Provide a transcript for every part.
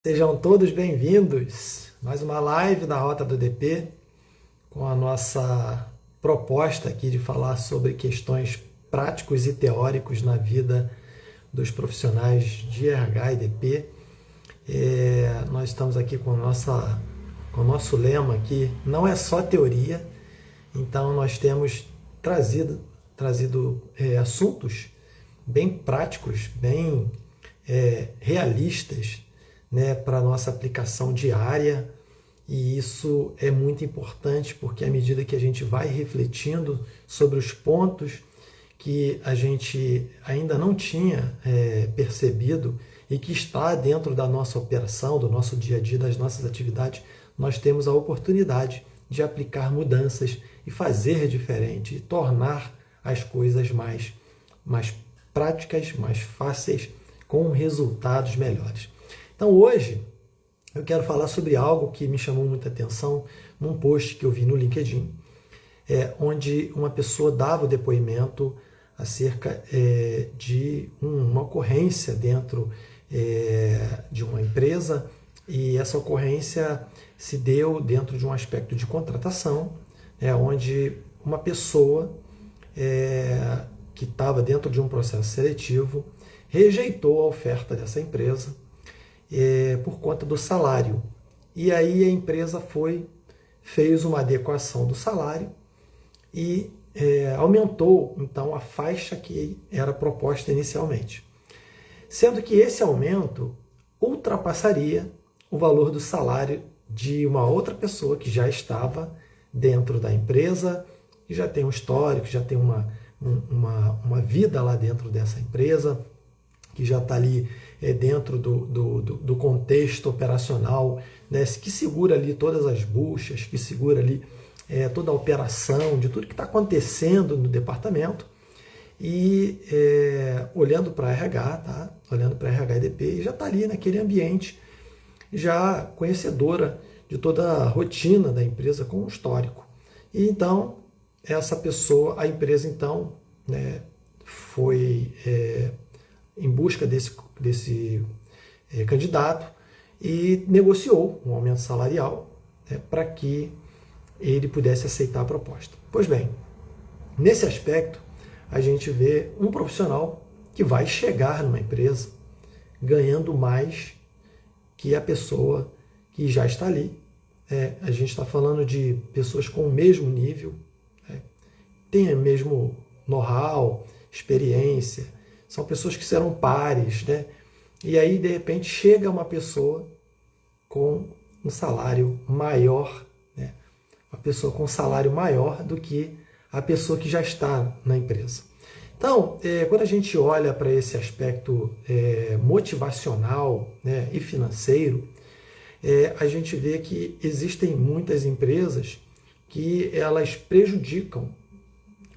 Sejam todos bem-vindos. Mais uma live da Rota do DP, com a nossa proposta aqui de falar sobre questões práticos e teóricos na vida dos profissionais de RH e DP. Nós estamos aqui com o nosso lema aqui, não é só teoria, então nós temos trazido assuntos bem práticos, bem realistas, né, para a nossa aplicação diária, e isso é muito importante porque à medida que a gente vai refletindo sobre os pontos que a gente ainda não tinha percebido e que está dentro da nossa operação, do nosso dia a dia, das nossas atividades, nós temos a oportunidade de aplicar mudanças e fazer diferente, e tornar as coisas mais práticas, mais fáceis, com resultados melhores. Então hoje eu quero falar sobre algo que me chamou muita atenção num post que eu vi no LinkedIn, onde uma pessoa dava o depoimento acerca de uma ocorrência dentro de uma empresa, e essa ocorrência se deu dentro de um aspecto de contratação, onde uma pessoa que estava dentro de um processo seletivo rejeitou a oferta dessa empresa por conta do salário. E aí a empresa fez uma adequação do salário e aumentou então a faixa que era proposta inicialmente. Sendo que esse aumento ultrapassaria o valor do salário de uma outra pessoa que já estava dentro da empresa, que já tem um histórico, já tem uma vida lá dentro dessa empresa, que já está ali dentro do contexto operacional, né, que segura ali todas as buchas, que segura ali toda a operação, de tudo que está acontecendo no departamento, e olhando para RH, tá? Olhando para RH e DP, já está ali naquele ambiente, já conhecedora de toda a rotina da empresa com um histórico. E então, essa pessoa, a empresa então, né, foi em busca desse candidato e negociou um aumento salarial, né, para que ele pudesse aceitar a proposta. Pois bem, nesse aspecto, a gente vê um profissional que vai chegar numa empresa ganhando mais que a pessoa que já está ali. A gente está falando de pessoas com o mesmo nível, tem o mesmo know-how, experiência, são pessoas que serão pares, né? E aí, de repente, chega uma pessoa com um salário maior, né? Uma pessoa com um salário maior do que a pessoa que já está na empresa. Então, quando a gente olha para esse aspecto motivacional, né, e financeiro, a gente vê que existem muitas empresas que elas prejudicam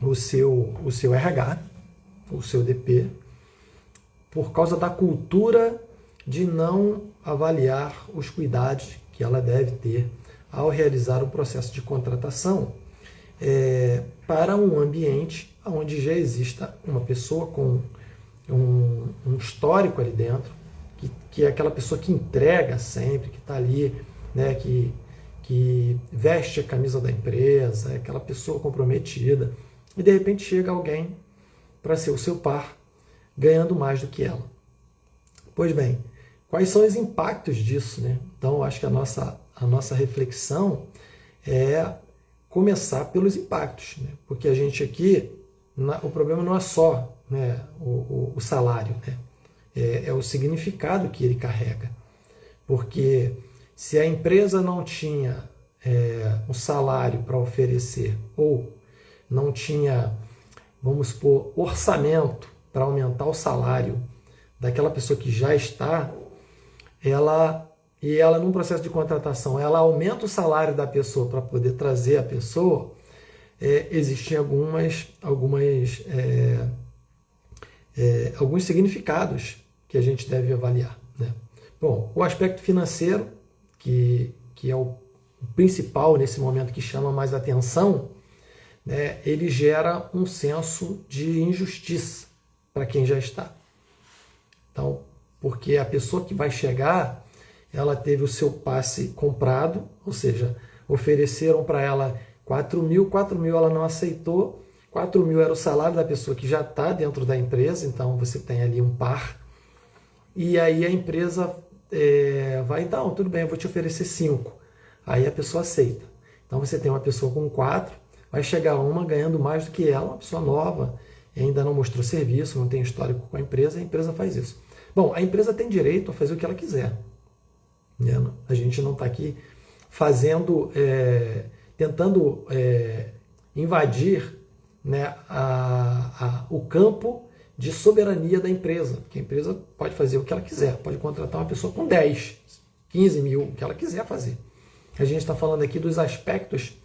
o seu RH, o seu DP, por causa da cultura de não avaliar os cuidados que ela deve ter ao realizar o processo de contratação para um ambiente onde já exista uma pessoa com um histórico ali dentro, que é aquela pessoa que entrega sempre, que está ali, né, que veste a camisa da empresa, é aquela pessoa comprometida, e de repente chega alguém para ser o seu par, ganhando mais do que ela. Pois bem, quais são os impactos disso, né? Então, acho que a nossa reflexão é começar pelos impactos, né? Porque a gente aqui, o problema não é só, né, o salário, né? É o significado que ele carrega. Porque se a empresa não tinha um salário para oferecer, ou não tinha, vamos supor, orçamento para aumentar o salário daquela pessoa que já está, ela num processo de contratação, ela aumenta o salário da pessoa para poder trazer a pessoa, existem alguns significados que a gente deve avaliar, né? Bom, o aspecto financeiro, que é o principal nesse momento, que chama mais atenção, né, ele gera um senso de injustiça para quem já está. Então, porque a pessoa que vai chegar, ela teve o seu passe comprado, ou seja, ofereceram para ela 4.000 ela não aceitou, 4.000 era o salário da pessoa que já está dentro da empresa, então você tem ali um par, e aí a empresa vai, então, tudo bem, eu vou te oferecer 5. Aí a pessoa aceita. Então você tem uma pessoa com 4, vai chegar uma ganhando mais do que ela, uma pessoa nova, ainda não mostrou serviço, não tem histórico com a empresa faz isso. Bom, a empresa tem direito a fazer o que ela quiser. A gente não está aqui fazendo, tentando invadir, né, o campo de soberania da empresa, porque a empresa pode fazer o que ela quiser, pode contratar uma pessoa com 10, 15 mil, o que ela quiser fazer. A gente está falando aqui dos aspectos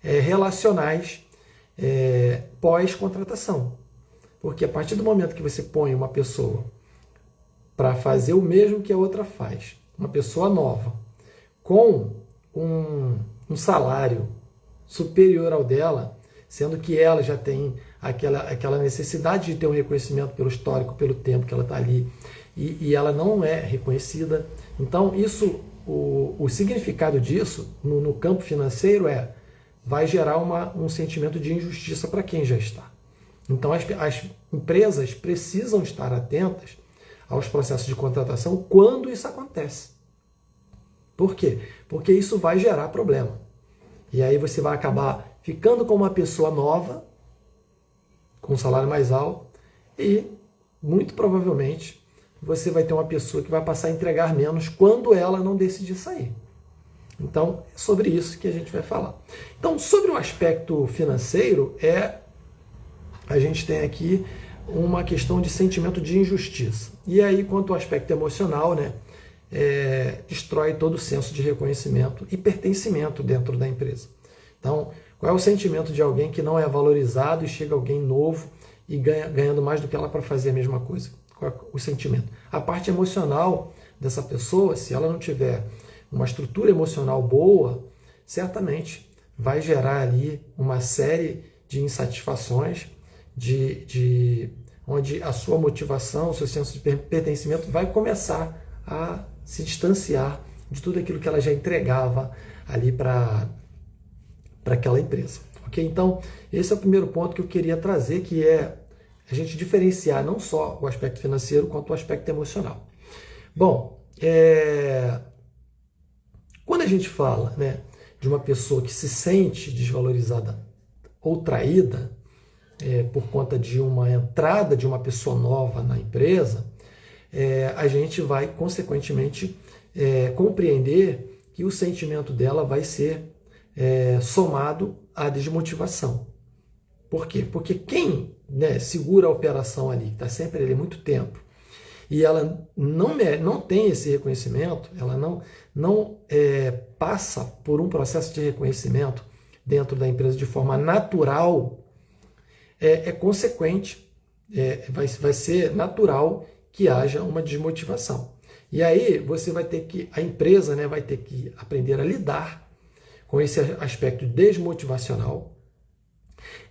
relacionais pós-contratação, porque a partir do momento que você põe uma pessoa para fazer o mesmo que a outra faz, uma pessoa nova, com um salário superior ao dela, sendo que ela já tem aquela necessidade de ter um reconhecimento pelo histórico, pelo tempo que ela está ali, e ela não é reconhecida. Então, isso, o significado disso no campo financeiro vai gerar um sentimento de injustiça para quem já está. Então, as empresas precisam estar atentas aos processos de contratação quando isso acontece. Por quê? Porque isso vai gerar problema. E aí você vai acabar ficando com uma pessoa nova, com um salário mais alto, e muito provavelmente você vai ter uma pessoa que vai passar a entregar menos quando ela não decidir sair. Então, é sobre isso que a gente vai falar. Então, sobre o aspecto financeiro, a gente tem aqui uma questão de sentimento de injustiça. E aí, quanto ao aspecto emocional, né, destrói todo o senso de reconhecimento e pertencimento dentro da empresa. Então, qual é o sentimento de alguém que não é valorizado e chega alguém novo e ganhando mais do que ela para fazer a mesma coisa? Qual é o sentimento? A parte emocional dessa pessoa, se ela não tiver uma estrutura emocional boa, certamente vai gerar ali uma série de insatisfações, onde a sua motivação, o seu senso de pertencimento vai começar a se distanciar de tudo aquilo que ela já entregava ali para aquela empresa. Ok? Então, esse é o primeiro ponto que eu queria trazer, que é a gente diferenciar não só o aspecto financeiro, quanto o aspecto emocional. Bom, quando a gente fala, né, de uma pessoa que se sente desvalorizada ou traída por conta de uma entrada de uma pessoa nova na empresa, a gente vai, consequentemente, compreender que o sentimento dela vai ser somado à desmotivação. Por quê? Porque quem, né, segura a operação ali, está sempre ali há muito tempo, e ela não tem esse reconhecimento, ela não passa por um processo de reconhecimento dentro da empresa de forma natural, consequente, vai ser natural que haja uma desmotivação. E aí a empresa, né, vai ter que aprender a lidar com esse aspecto desmotivacional.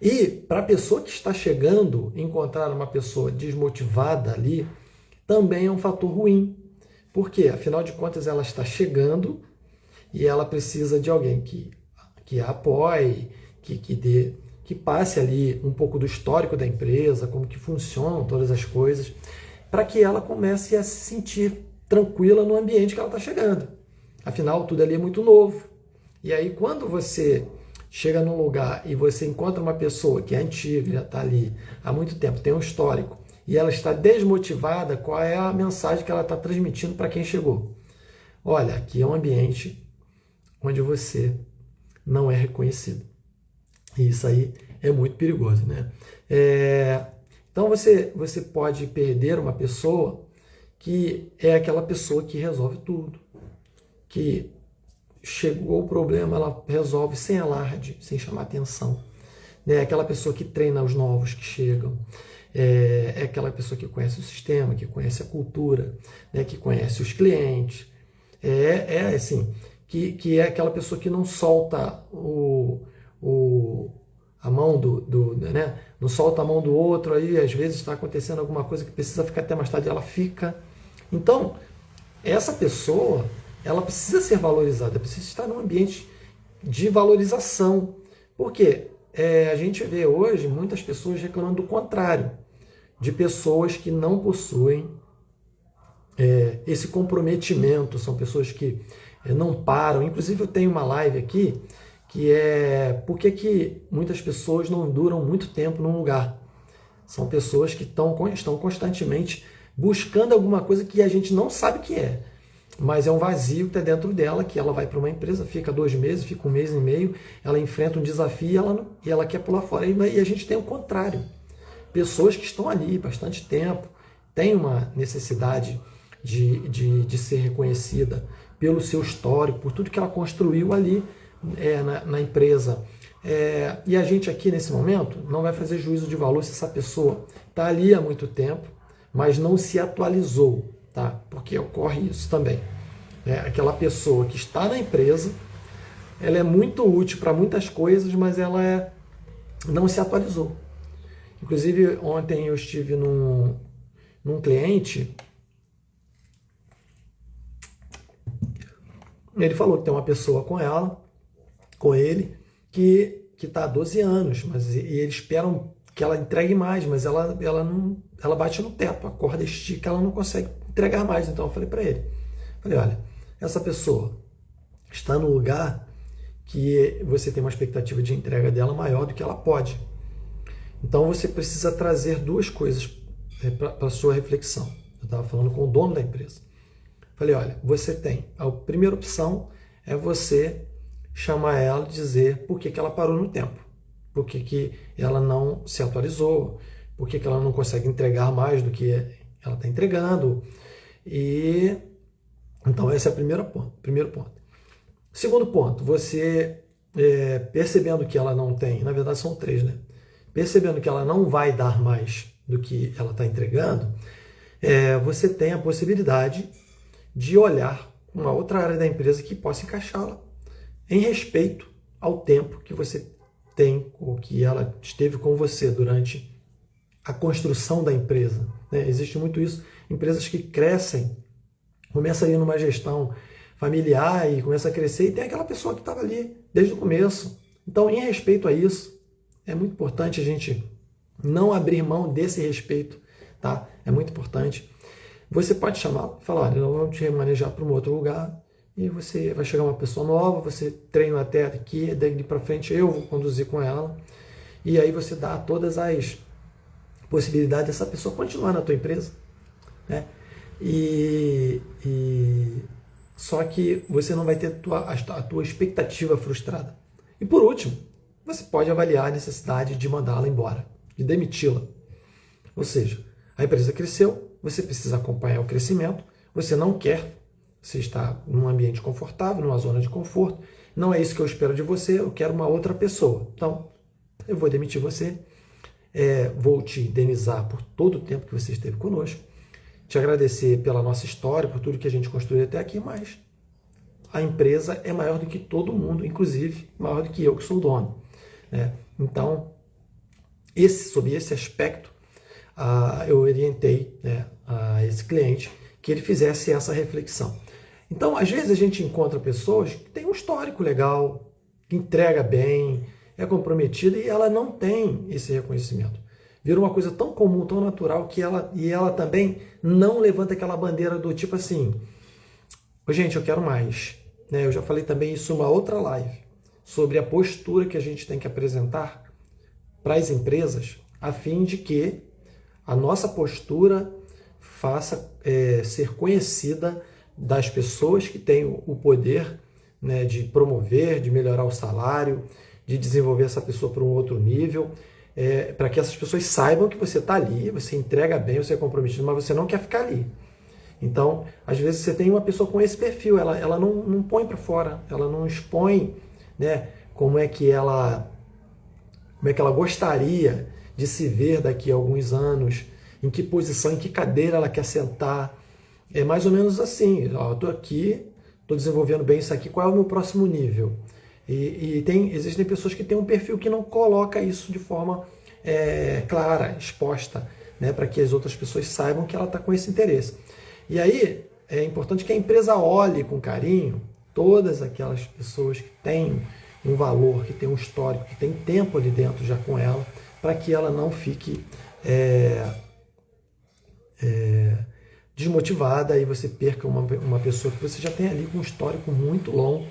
E para a pessoa que está chegando, encontrar uma pessoa desmotivada ali, também é um fator ruim. Por quê? Afinal de contas, ela está chegando e ela precisa de alguém que a apoie, que passe ali um pouco do histórico da empresa, como que funcionam todas as coisas, para que ela comece a se sentir tranquila no ambiente que ela está chegando. Afinal, tudo ali é muito novo. E aí, quando você chega num lugar e você encontra uma pessoa que é antiga, já está ali há muito tempo, tem um histórico, e ela está desmotivada, qual é a mensagem que ela está transmitindo para quem chegou? Olha, aqui é um ambiente onde você não é reconhecido. E isso aí é muito perigoso, né? Então você pode perder uma pessoa que é aquela pessoa que resolve tudo, que chegou o problema, ela resolve sem alarde, sem chamar atenção. É aquela pessoa que treina os novos que chegam, é aquela pessoa que conhece o sistema, que conhece a cultura, né, que conhece os clientes, assim, que é aquela pessoa que não solta a mão né, não solta a mão do outro, aí às vezes está acontecendo alguma coisa que precisa ficar até mais tarde, ela fica. Então, essa pessoa ela precisa ser valorizada, precisa estar num ambiente de valorização. Por quê? A gente vê hoje muitas pessoas reclamando do contrário, de pessoas que não possuem esse comprometimento, são pessoas que não param. Inclusive eu tenho uma live aqui que é por que muitas pessoas não duram muito tempo num lugar. São pessoas que estão constantemente buscando alguma coisa que a gente não sabe o que é, mas é um vazio que está dentro dela, que ela vai para uma empresa, fica 2 meses, fica 1 mês e meio, ela enfrenta um desafio e ela quer pular fora. E a gente tem o contrário. Pessoas que estão ali bastante tempo, têm uma necessidade de ser reconhecida pelo seu histórico, por tudo que ela construiu ali na empresa. E a gente aqui nesse momento não vai fazer juízo de valor se essa pessoa está ali há muito tempo, mas não se atualizou, tá? Porque ocorre isso também. Aquela pessoa que está na empresa, ela é muito útil para muitas coisas, mas ela não se atualizou. Inclusive, ontem eu estive num cliente, ele falou que tem uma pessoa com ele, que está há 12 anos, e eles esperam que ela entregue mais, mas ela bate no teto, a corda estica, ela não consegue entregar mais. Então eu falei para ele, olha, essa pessoa está no lugar que você tem uma expectativa de entrega dela maior do que ela pode. Então você precisa trazer 2 coisas para a sua reflexão. Eu estava falando com o dono da empresa. Falei, olha, você tem, a primeira opção é você chamar ela e dizer por que ela parou no tempo, por que ela não se atualizou, por que ela não consegue entregar mais do que ela está entregando. E então esse é o primeiro ponto. Segundo ponto, você percebendo que ela não tem, na verdade são 3, né? Percebendo que ela não vai dar mais do que ela está entregando, você tem a possibilidade de olhar uma outra área da empresa que possa encaixá-la em respeito ao tempo que você tem, ou que ela esteve com você durante a construção da empresa. Existe muito isso. Empresas que crescem, começam a ir numa gestão familiar e começa a crescer, e tem aquela pessoa que estava ali desde o começo. Então, em respeito a isso, é muito importante a gente não abrir mão desse respeito, tá? É muito importante. Você pode chamar, falar, olha, nós vamos te remanejar para um outro lugar, e você vai chegar uma pessoa nova, você treina até aqui, daí para frente eu vou conduzir com ela, e aí você dá todas as possibilidades dessa pessoa continuar na tua empresa, né? Só que você não vai ter a tua expectativa frustrada. E por último, você pode avaliar a necessidade de mandá-la embora, de demiti-la. Ou seja, a empresa cresceu, você precisa acompanhar o crescimento, você não quer, você está num ambiente confortável, numa zona de conforto, não é isso que eu espero de você, eu quero uma outra pessoa. Então, eu vou demitir você, vou te indenizar por todo o tempo que você esteve conosco, te agradecer pela nossa história, por tudo que a gente construiu até aqui, mas a empresa é maior do que todo mundo, inclusive maior do que eu, que sou o dono. Então, sob esse aspecto, eu orientei a esse cliente que ele fizesse essa reflexão. Então, às vezes a gente encontra pessoas que têm um histórico legal, que entrega bem, é comprometida e ela não tem esse reconhecimento. Vira uma coisa tão comum, tão natural, que ela também não levanta aquela bandeira do tipo assim, gente, eu quero mais. Eu já falei também isso em uma outra live, sobre a postura que a gente tem que apresentar para as empresas, a fim de que a nossa postura faça ser conhecida das pessoas que têm o poder, de promover, de melhorar o salário, de desenvolver essa pessoa para um outro nível, para que essas pessoas saibam que você está ali, você entrega bem, você é comprometido, mas você não quer ficar ali. Então, às vezes você tem uma pessoa com esse perfil, ela não põe para fora, ela não expõe, como é que ela gostaria de se ver daqui a alguns anos, em que posição, em que cadeira ela quer sentar. É mais ou menos assim, eu estou aqui, estou desenvolvendo bem isso aqui, qual é o meu próximo nível? Existem pessoas que têm um perfil que não coloca isso de forma clara, exposta, para que as outras pessoas saibam que ela está com esse interesse. E aí, é importante que a empresa olhe com carinho todas aquelas pessoas que têm um valor, que têm um histórico, que tem tempo ali dentro já com ela, para que ela não fique desmotivada e você perca uma pessoa que você já tem ali com um histórico muito longo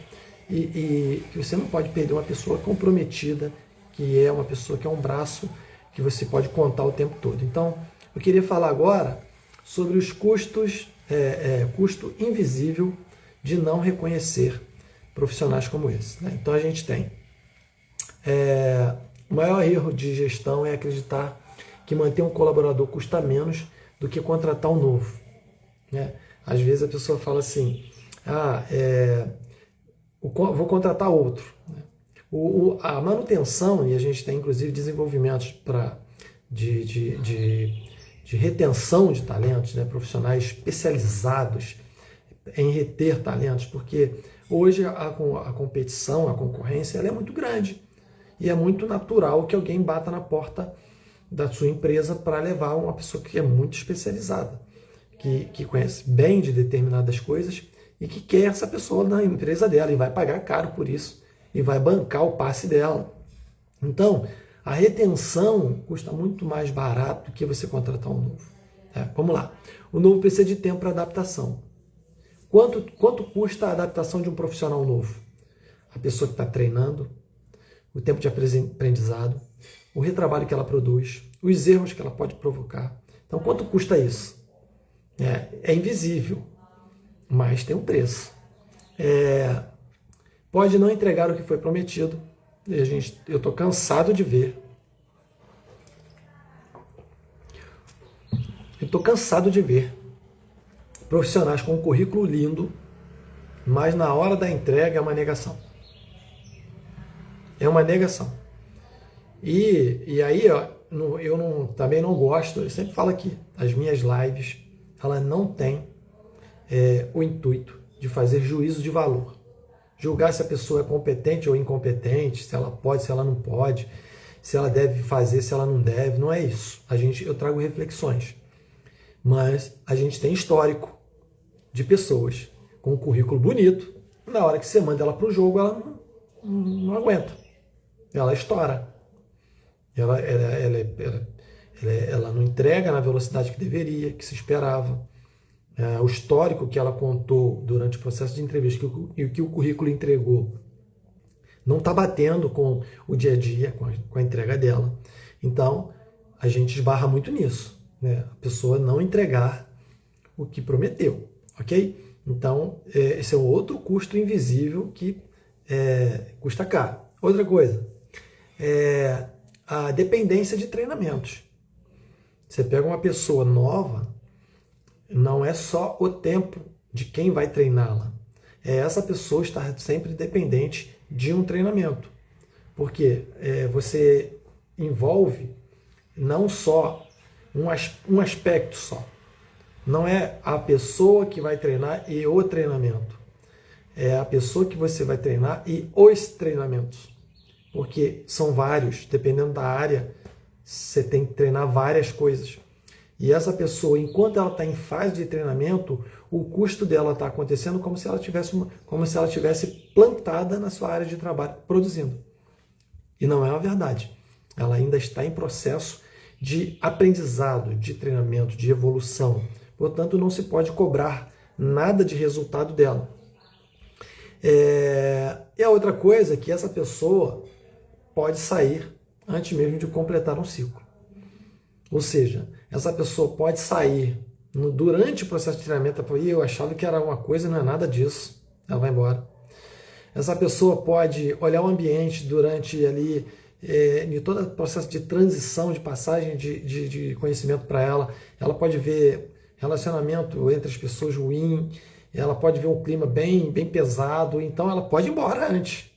e que você não pode perder uma pessoa comprometida, que é uma pessoa que é um braço que você pode contar o tempo todo. Então, eu queria falar agora sobre os custos, custo invisível de não reconhecer profissionais como esse, né? Então, a gente tem o maior erro de gestão é acreditar que manter um colaborador custa menos do que contratar um novo, né? Às vezes a pessoa fala assim, vou contratar outro, né? A manutenção, e a gente tem inclusive desenvolvimentos de retenção de talentos, né? Profissionais especializados em reter talentos, porque hoje a competição, a concorrência, ela é muito grande e é muito natural que alguém bata na porta da sua empresa para levar uma pessoa que é muito especializada, que conhece bem de determinadas coisas e que quer essa pessoa na empresa dela e vai pagar caro por isso e vai bancar o passe dela. Então, a retenção custa muito mais barato do que você contratar um novo. Vamos lá. O novo precisa de tempo para adaptação. Quanto custa a adaptação de um profissional novo? A pessoa que está treinando, o tempo de aprendizado, o retrabalho que ela produz, os erros que ela pode provocar. Então, quanto custa isso? É invisível, mas tem um preço. Pode não entregar o que foi prometido. Eu estou cansado de ver. Profissionais com um currículo lindo, mas na hora da entrega é uma negação. É uma negação. E aí, eu também não gosto, eu sempre falo aqui, as minhas lives, ela não tem o intuito de fazer juízo de valor. Julgar se a pessoa é competente ou incompetente, se ela pode, se ela não pode, se ela deve fazer, se ela não deve, não é isso. Eu trago reflexões. Mas a gente tem histórico de pessoas com um currículo bonito, na hora que você manda ela para o jogo, ela não aguenta. Ela estoura. Ela não entrega na velocidade que deveria, que se esperava. O histórico que ela contou durante o processo de entrevista e o que o currículo entregou não está batendo com o dia a dia, com a entrega dela. Então, a gente esbarra muito nisso, né? A pessoa não entregar o que prometeu, ok? Então, esse é um outro custo invisível que custa caro. Outra coisa, a dependência de treinamentos. Você pega uma pessoa nova, não é só o tempo de quem vai treiná-la. Essa pessoa estar sempre dependente de um treinamento. Porque você envolve não só um aspecto só. Não é a pessoa que vai treinar e o treinamento. É a pessoa que você vai treinar e os treinamentos. Porque são vários, dependendo da área, você tem que treinar várias coisas. E essa pessoa, enquanto ela está em fase de treinamento, o custo dela está acontecendo como se ela tivesse plantada na sua área de trabalho, produzindo. E não é uma verdade. Ela ainda está em processo de aprendizado, de treinamento, de evolução. Portanto, não se pode cobrar nada de resultado dela. E a outra coisa é que essa pessoa pode sair antes mesmo de completar um ciclo. Ou seja, essa pessoa pode sair durante o processo de treinamento e falar, eu achava que era uma coisa, não é nada disso. Ela vai embora. Essa pessoa pode olhar o ambiente durante ali, em todo o processo de transição, de passagem de conhecimento para ela. Ela pode ver relacionamento entre as pessoas ruim, ela pode ver um clima bem pesado, então ela pode ir embora antes.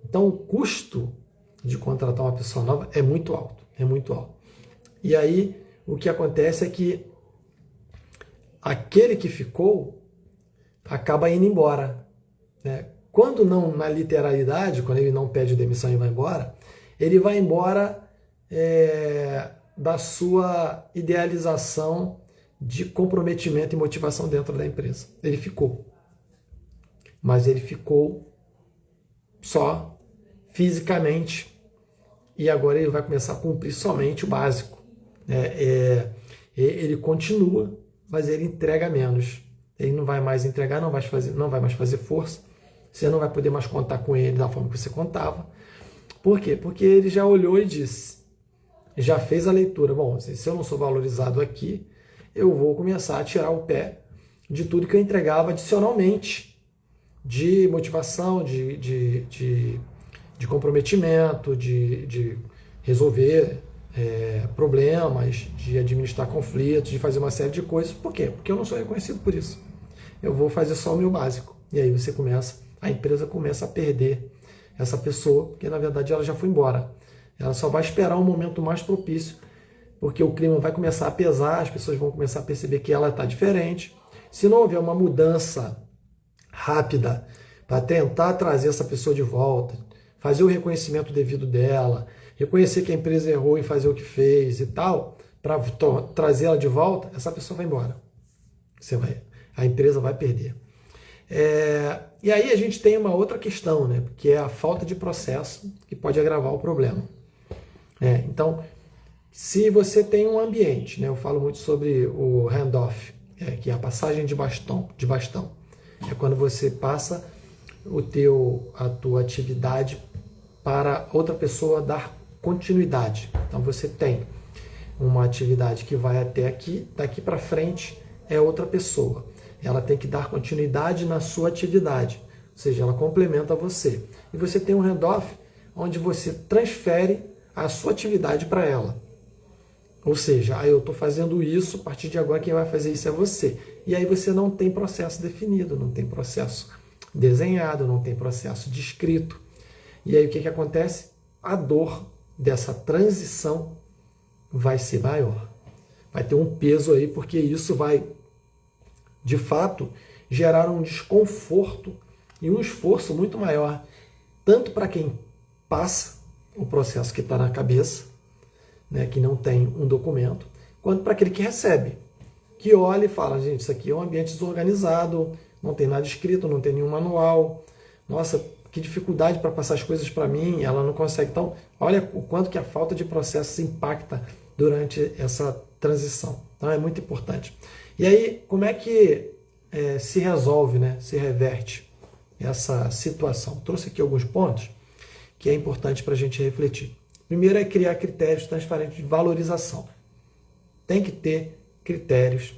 Então o custo de contratar uma pessoa nova é muito alto, E aí o que acontece é que aquele que ficou acaba indo embora, né? Quando não na literalidade, quando ele não pede demissão e vai embora, ele vai embora da sua idealização de comprometimento e motivação dentro da empresa. Ele ficou. Mas ele ficou só fisicamente e agora ele vai começar a cumprir somente o básico. Ele continua, mas ele entrega menos. Ele não vai mais entregar, não vai mais fazer força. Você não vai poder mais contar com ele da forma que você contava. Por quê? Porque ele já olhou e disse, já fez a leitura. Bom, se eu não sou valorizado aqui, eu vou começar a tirar o pé de tudo que eu entregava adicionalmente, de motivação, de comprometimento, de resolver problemas, de administrar conflitos, de fazer uma série de coisas. Por quê? Porque eu não sou reconhecido por isso. Eu vou fazer só o meu básico. E aí a empresa começa a perder essa pessoa, porque na verdade ela já foi embora. Ela só vai esperar um momento mais propício, porque o clima vai começar a pesar, as pessoas vão começar a perceber que ela está diferente. Se não houver uma mudança rápida para tentar trazer essa pessoa de volta, fazer o reconhecimento devido dela, reconhecer que a empresa errou em fazer o que fez e tal, para trazer ela de volta, essa pessoa vai embora. A empresa vai perder. E aí a gente tem uma outra questão, né, que é a falta de processo, que pode agravar o problema. Então, se você tem um ambiente, né, eu falo muito sobre o handoff, que é a passagem de bastão. É quando você passa a tua atividade para outra pessoa dar continuidade. Então você tem uma atividade que vai até aqui, daqui para frente é outra pessoa. Ela tem que dar continuidade na sua atividade, ou seja, ela complementa você. E você tem um handoff onde você transfere a sua atividade para ela. Ou seja, eu estou fazendo isso, a partir de agora quem vai fazer isso é você. E aí você não tem processo definido, não tem processo desenhado, não tem processo descrito. E aí o que acontece? A dor dessa transição vai ser maior. Vai ter um peso aí, porque isso vai, de fato, gerar um desconforto e um esforço muito maior, tanto para quem passa o processo que está na cabeça, né, que não tem um documento, quanto para aquele que recebe, que olha e fala, gente, isso aqui é um ambiente desorganizado, não tem nada escrito, não tem nenhum manual, nossa, que dificuldade para passar as coisas para mim, ela não consegue. Então, olha o quanto que a falta de processo impacta durante essa transição. Então, é muito importante. E aí, como é que se resolve, né, se reverte essa situação? Trouxe aqui alguns pontos que é importante para a gente refletir. Primeiro é criar critérios transparentes de valorização. Tem que ter critérios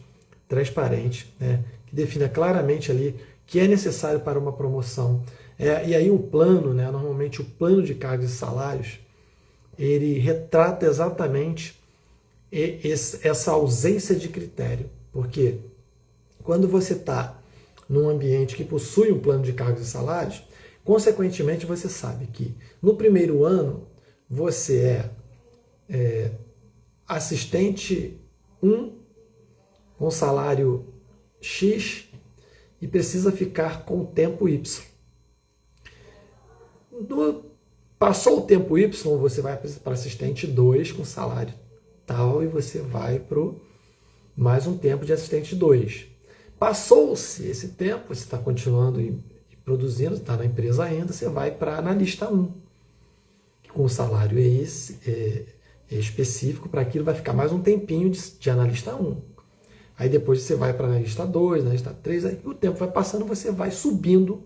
transparentes, né, que defina claramente ali que é necessário para uma promoção. E aí o plano, né, normalmente o plano de cargos e salários, ele retrata exatamente essa ausência de critério. Porque quando você está num ambiente que possui um plano de cargos e salários, consequentemente você sabe que no primeiro ano você é assistente 1 com salário X e precisa ficar com o tempo Y. Passou o tempo Y, você vai para assistente 2 com salário tal e você vai para mais um tempo de assistente 2. Passou-se esse tempo, você está continuando e produzindo, está na empresa ainda, você vai para analista 1. Com o salário específico para aquilo, vai ficar mais um tempinho de analista 1. Aí depois você vai para analista 2, analista 3, aí o tempo vai passando, você vai subindo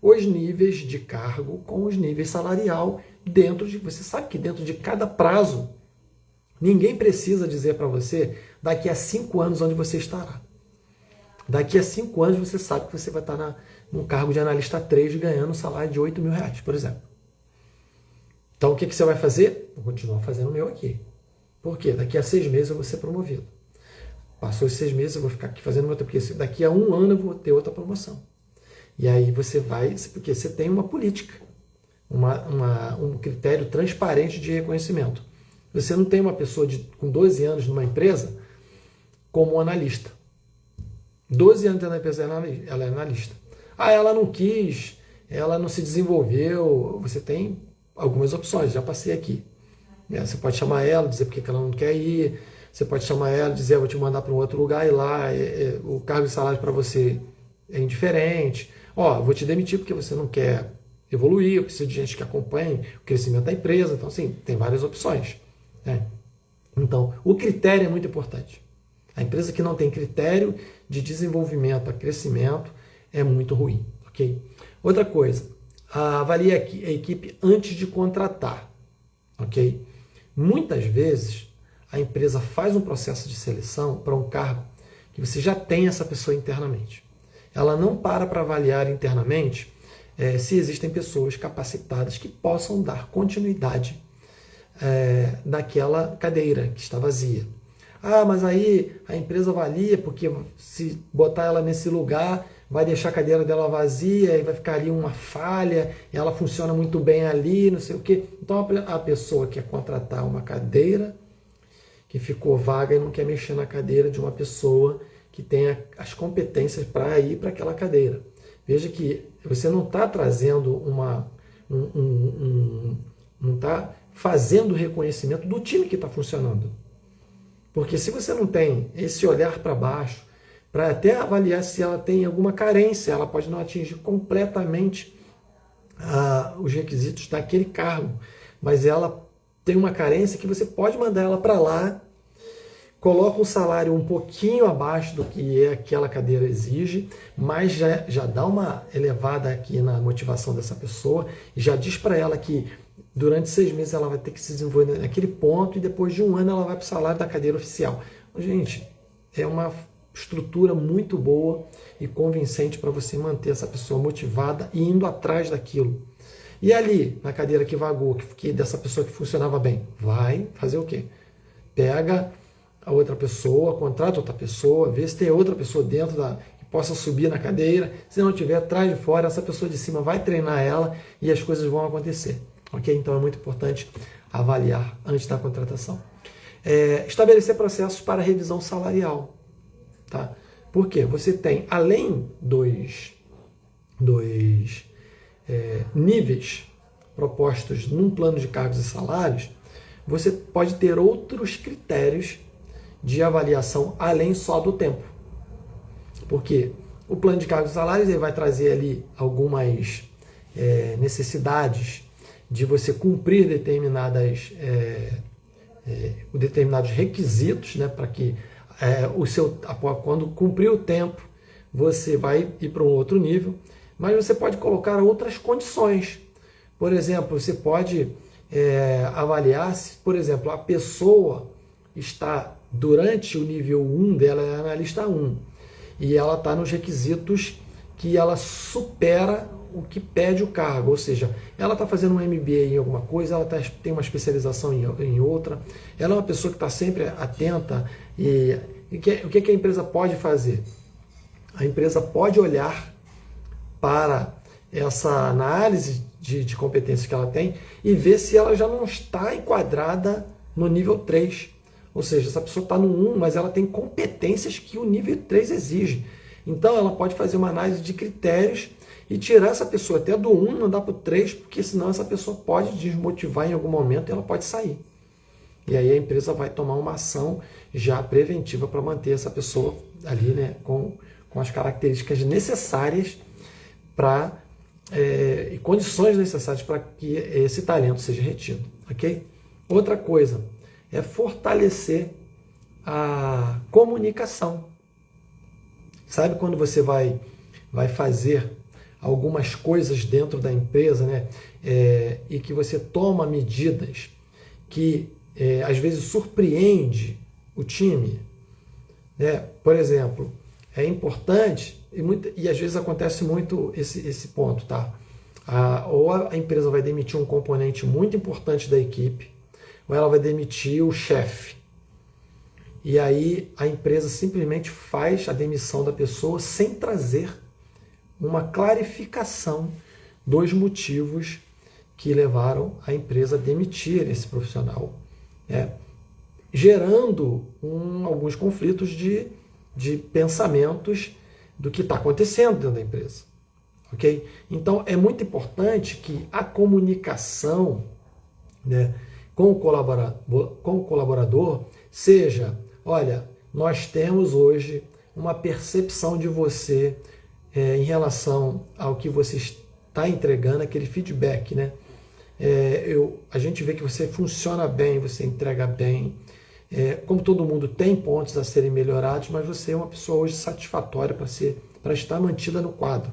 os níveis de cargo com os níveis salarial você sabe que dentro de cada prazo, ninguém precisa dizer para você daqui a 5 anos onde você estará. Daqui a 5 anos você sabe que você vai estar num cargo de analista 3 ganhando um salário de R$8.000, por exemplo. Então o que você vai fazer? Vou continuar fazendo o meu aqui. Por quê? Daqui a 6 meses eu vou ser promovido. Passou os 6 meses, eu vou ficar aqui fazendo o meu, porque daqui a 1 ano eu vou ter outra promoção. E aí você vai, porque você tem uma política, um critério transparente de reconhecimento. Você não tem uma pessoa com 12 anos numa empresa como analista. 12 anos dentro da empresa, ela é analista. Ela não quis, ela não se desenvolveu. Você tem algumas opções, já passei aqui. Você pode chamar ela, dizer porque ela não quer ir, Você pode chamar ela e dizer, vou te mandar para um outro lugar e lá o cargo de salário para você é indiferente. Ó, vou te demitir porque você não quer evoluir, eu preciso de gente que acompanhe o crescimento da empresa. Então, assim, tem várias opções, né? Então, o critério é muito importante. A empresa que não tem critério de desenvolvimento, a crescimento, é muito ruim, ok? Outra coisa, avalie a equipe antes de contratar, ok? Muitas vezes, a empresa faz um processo de seleção para um cargo que você já tem essa pessoa internamente. Ela não para avaliar internamente se existem pessoas capacitadas que possam dar continuidade naquela cadeira que está vazia. Ah, mas aí a empresa avalia porque se botar ela nesse lugar vai deixar a cadeira dela vazia e vai ficar ali uma falha, e ela funciona muito bem ali, não sei o quê. Então a pessoa quer contratar uma cadeira que ficou vaga e não quer mexer na cadeira de uma pessoa que tenha as competências para ir para aquela cadeira. Veja que você não está trazendo não está fazendo o reconhecimento do time que está funcionando. Porque se você não tem esse olhar para baixo, para até avaliar se ela tem alguma carência, ela pode não atingir completamente os requisitos daquele cargo, mas ela tem uma carência que você pode mandar ela para lá, coloca um salário um pouquinho abaixo do que aquela cadeira exige, mas já dá uma elevada aqui na motivação dessa pessoa, e já diz para ela que durante 6 meses ela vai ter que se desenvolver naquele ponto e depois de 1 ano ela vai para o salário da cadeira oficial. Gente, é uma estrutura muito boa e convincente para você manter essa pessoa motivada e indo atrás daquilo. E ali, na cadeira que vagou, que dessa pessoa que funcionava bem, vai fazer o quê? Pega a outra pessoa, contrata outra pessoa, vê se tem outra pessoa dentro que possa subir na cadeira. Se não tiver, traz de fora, essa pessoa de cima vai treinar ela e as coisas vão acontecer. Ok? Então é muito importante avaliar antes da contratação. Estabelecer processos para revisão salarial. Tá? Por quê? Você tem, além dos níveis propostos num plano de cargos e salários, você pode ter outros critérios de avaliação além só do tempo. Porque o plano de cargos e salários ele vai trazer ali algumas necessidades de você cumprir determinados requisitos, né, para que quando cumprir o tempo, você vai ir para um outro nível, mas você pode colocar outras condições. Por exemplo, você pode avaliar se, por exemplo, a pessoa está durante o nível 1 dela, é analista 1, e ela está nos requisitos que ela supera o que pede o cargo, ou seja, ela está fazendo um MBA em alguma coisa, ela tem uma especialização em outra, ela é uma pessoa que está sempre atenta, e o que a empresa pode fazer? A empresa pode olhar para essa análise de competências que ela tem e ver se ela já não está enquadrada no nível 3. Ou seja, essa pessoa está no 1, mas ela tem competências que o nível 3 exige. Então ela pode fazer uma análise de critérios e tirar essa pessoa até do 1, mandar para o 3, porque senão essa pessoa pode desmotivar em algum momento e ela pode sair. E aí a empresa vai tomar uma ação já preventiva para manter essa pessoa ali, né, com as características necessárias e condições necessárias para que esse talento seja retido. Ok? Outra coisa é fortalecer a comunicação. Sabe quando você vai fazer algumas coisas dentro da empresa, né, e que você toma medidas que às vezes surpreende o time, né? Por exemplo, é importante, e às vezes acontece muito esse ponto, tá? Ou a empresa vai demitir um componente muito importante da equipe, ou ela vai demitir o chefe. E aí a empresa simplesmente faz a demissão da pessoa sem trazer uma clarificação dos motivos que levaram a empresa a demitir esse profissional, gerando alguns conflitos de pensamentos do que está acontecendo dentro da empresa. Ok? Então é muito importante que a comunicação, né, com o colaborador seja: olha, nós temos hoje uma percepção de você em relação ao que você está entregando, aquele feedback, né? A gente vê que você funciona bem, você entrega bem. Como todo mundo tem pontos a serem melhorados, mas você é uma pessoa hoje satisfatória para estar mantida no quadro.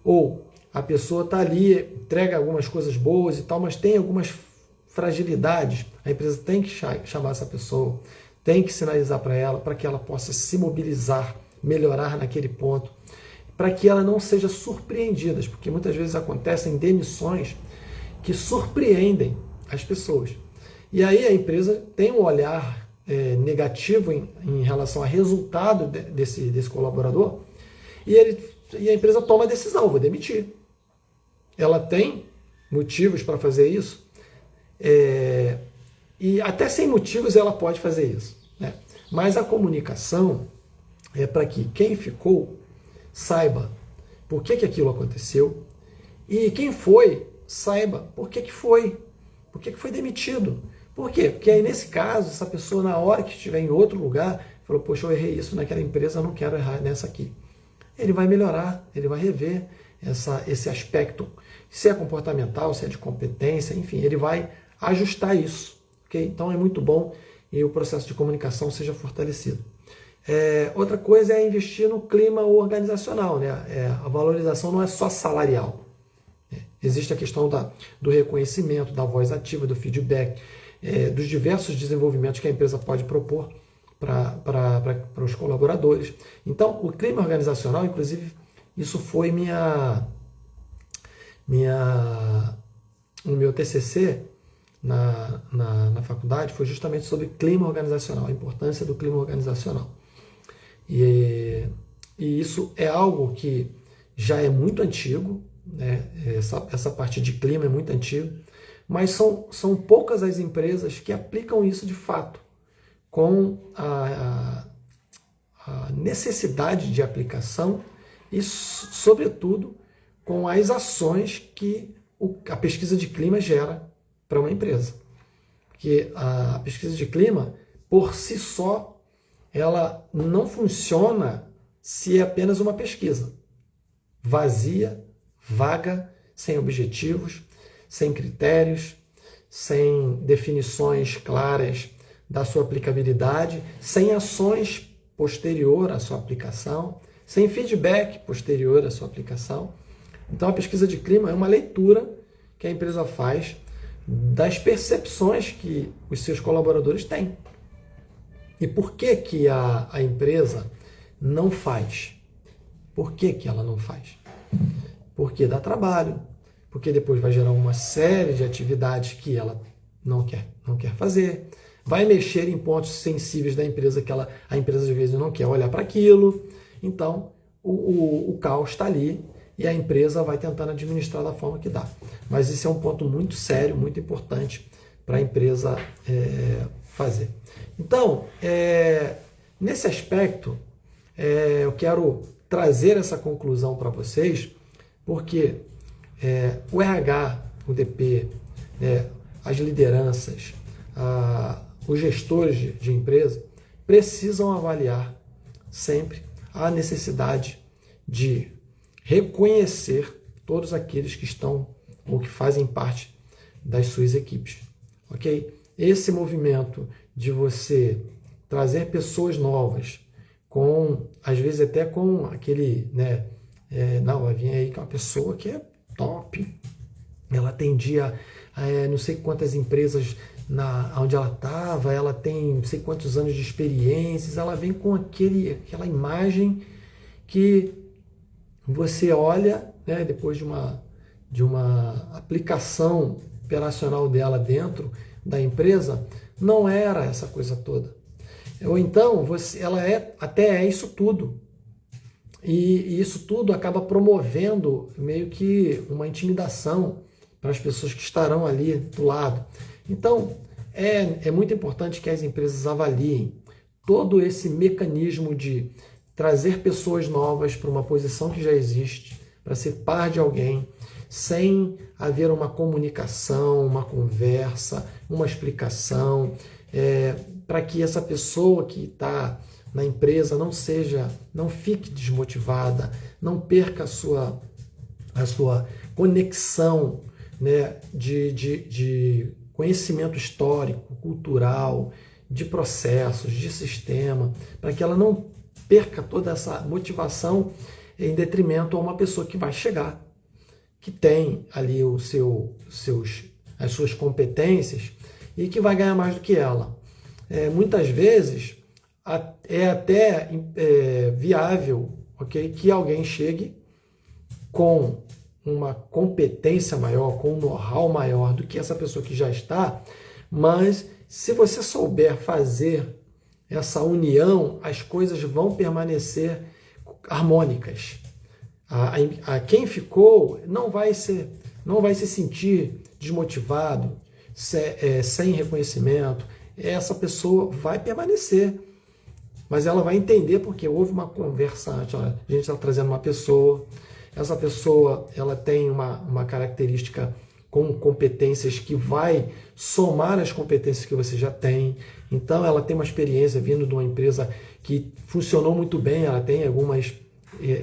Ou a pessoa está ali, entrega algumas coisas boas e tal, mas tem algumas fragilidades. A empresa tem que chamar essa pessoa, tem que sinalizar para ela, para que ela possa se mobilizar, melhorar naquele ponto, para que ela não seja surpreendida, porque muitas vezes acontecem demissões que surpreendem as pessoas. E aí a empresa tem um olhar negativo em relação ao resultado desse colaborador, e a empresa toma a decisão: vou demitir. Ela tem motivos para fazer isso, e até sem motivos ela pode fazer isso, né? Mas a comunicação é para que quem ficou saiba por que aquilo aconteceu, e quem foi saiba por que foi demitido. Por quê? Porque aí, nesse caso, essa pessoa, na hora que estiver em outro lugar, falou: poxa, eu errei isso naquela empresa, eu não quero errar nessa aqui. Ele vai melhorar, ele vai rever esse aspecto, se é comportamental, se é de competência, enfim, ele vai ajustar isso. Okay? Então é muito bom que o processo de comunicação seja fortalecido. Outra coisa é investir no clima organizacional, né? A valorização não é só salarial. Existe a questão do reconhecimento, da voz ativa, do feedback, dos diversos desenvolvimentos que a empresa pode propor para os colaboradores. Então, o clima organizacional, inclusive, isso foi o meu TCC na faculdade, foi justamente sobre clima organizacional, a importância do clima organizacional. E isso é algo que já é muito antigo, né? Essa parte de clima é muito antigo, mas são poucas as empresas que aplicam isso de fato, com a necessidade de aplicação e, sobretudo, com as ações que a pesquisa de clima gera para uma empresa. Porque a pesquisa de clima, por si só, ela não funciona se é apenas uma pesquisa vazia, vaga, sem objetivos, sem critérios, sem definições claras da sua aplicabilidade, sem ações posterior à sua aplicação, sem feedback posterior à sua aplicação. Então, a pesquisa de clima é uma leitura que a empresa faz das percepções que os seus colaboradores têm. E por que a empresa não faz? Por que ela não faz? Porque dá trabalho, porque depois vai gerar uma série de atividades que ela não quer fazer, vai mexer em pontos sensíveis da empresa que a empresa às vezes não quer olhar para aquilo. Então, o caos está ali e a empresa vai tentando administrar da forma que dá. Mas isso é um ponto muito sério, muito importante para a empresa fazer. Então, nesse aspecto, eu quero trazer essa conclusão para vocês, porque o RH, o DP, as lideranças, os gestores de empresa precisam avaliar sempre a necessidade de reconhecer todos aqueles que estão ou que fazem parte das suas equipes, ok? Esse movimento de você trazer pessoas novas, às vezes até com aquele, não, vai vir aí com uma pessoa que é top, ela atendia não sei quantas empresas onde ela estava, ela tem não sei quantos anos de experiências, ela vem com aquela imagem que você olha, depois de uma aplicação operacional dela dentro da empresa, não era essa coisa toda. Ou então, ela até é isso tudo. E isso tudo acaba promovendo meio que uma intimidação para as pessoas que estarão ali do lado. Então, é muito importante que as empresas avaliem todo esse mecanismo de trazer pessoas novas para uma posição que já existe, para ser par de alguém, sem haver uma comunicação, uma conversa, uma explicação, para que essa pessoa que está na empresa não fique desmotivada, não perca a sua conexão, né, de conhecimento histórico, cultural, de processos, de sistema, para que ela não perca toda essa motivação em detrimento a uma pessoa que vai chegar, que tem ali as suas competências e que vai ganhar mais do que ela. Muitas vezes é até viável, okay, que alguém chegue com uma competência maior, com um know-how maior do que essa pessoa que já está, mas se você souber fazer essa união, as coisas vão permanecer harmônicas. Quem ficou não vai se sentir desmotivado, sem reconhecimento. Essa pessoa vai permanecer, mas ela vai entender porque houve uma conversa antes. A gente está trazendo uma pessoa, essa pessoa ela tem uma característica com competências que vai somar as competências que você já tem. Então ela tem uma experiência vindo de uma empresa que funcionou muito bem, ela tem algumas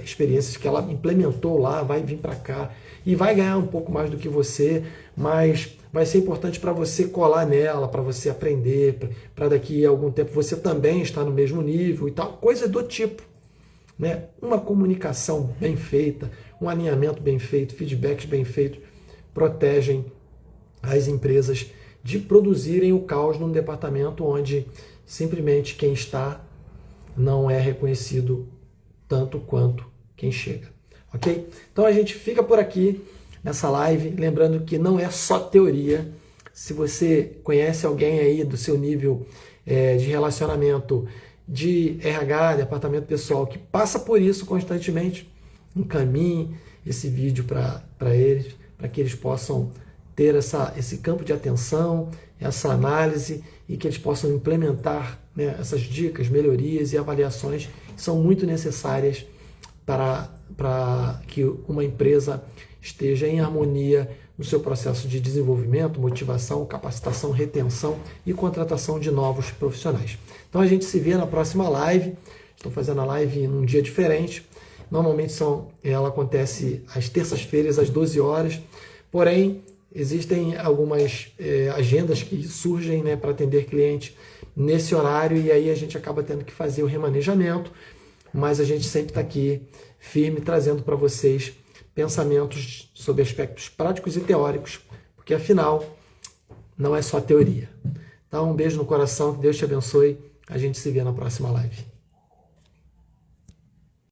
experiências que ela implementou lá, vai vir para cá e vai ganhar um pouco mais do que você, mas vai ser importante para você colar nela, para você aprender, para daqui a algum tempo você também estar no mesmo nível e tal, coisa do tipo, né? Uma comunicação bem feita, um alinhamento bem feito, feedbacks bem feitos, protegem as empresas de produzirem o caos num departamento onde simplesmente quem está não é reconhecido tanto quanto quem chega, ok? Então a gente fica por aqui nessa live, lembrando que não é só teoria. Se você conhece alguém aí do seu nível de relacionamento, de RH, departamento pessoal, que passa por isso constantemente, encaminhe esse vídeo para eles, para que eles possam ter esse campo de atenção, essa análise e que eles possam implementar, né, essas dicas, melhorias e avaliações que são muito necessárias para que uma empresa esteja em harmonia no seu processo de desenvolvimento, motivação, capacitação, retenção e contratação de novos profissionais. Então a gente se vê na próxima live. Estou fazendo a live num dia diferente. Normalmente ela acontece às terças-feiras, às 12 horas. Porém, existem algumas agendas que surgem, né, para atender cliente nesse horário e aí a gente acaba tendo que fazer o remanejamento. Mas a gente sempre está aqui firme, trazendo para vocês pensamentos sobre aspectos práticos e teóricos, porque afinal não é só teoria. Então um beijo no coração, que Deus te abençoe, a gente se vê na próxima live.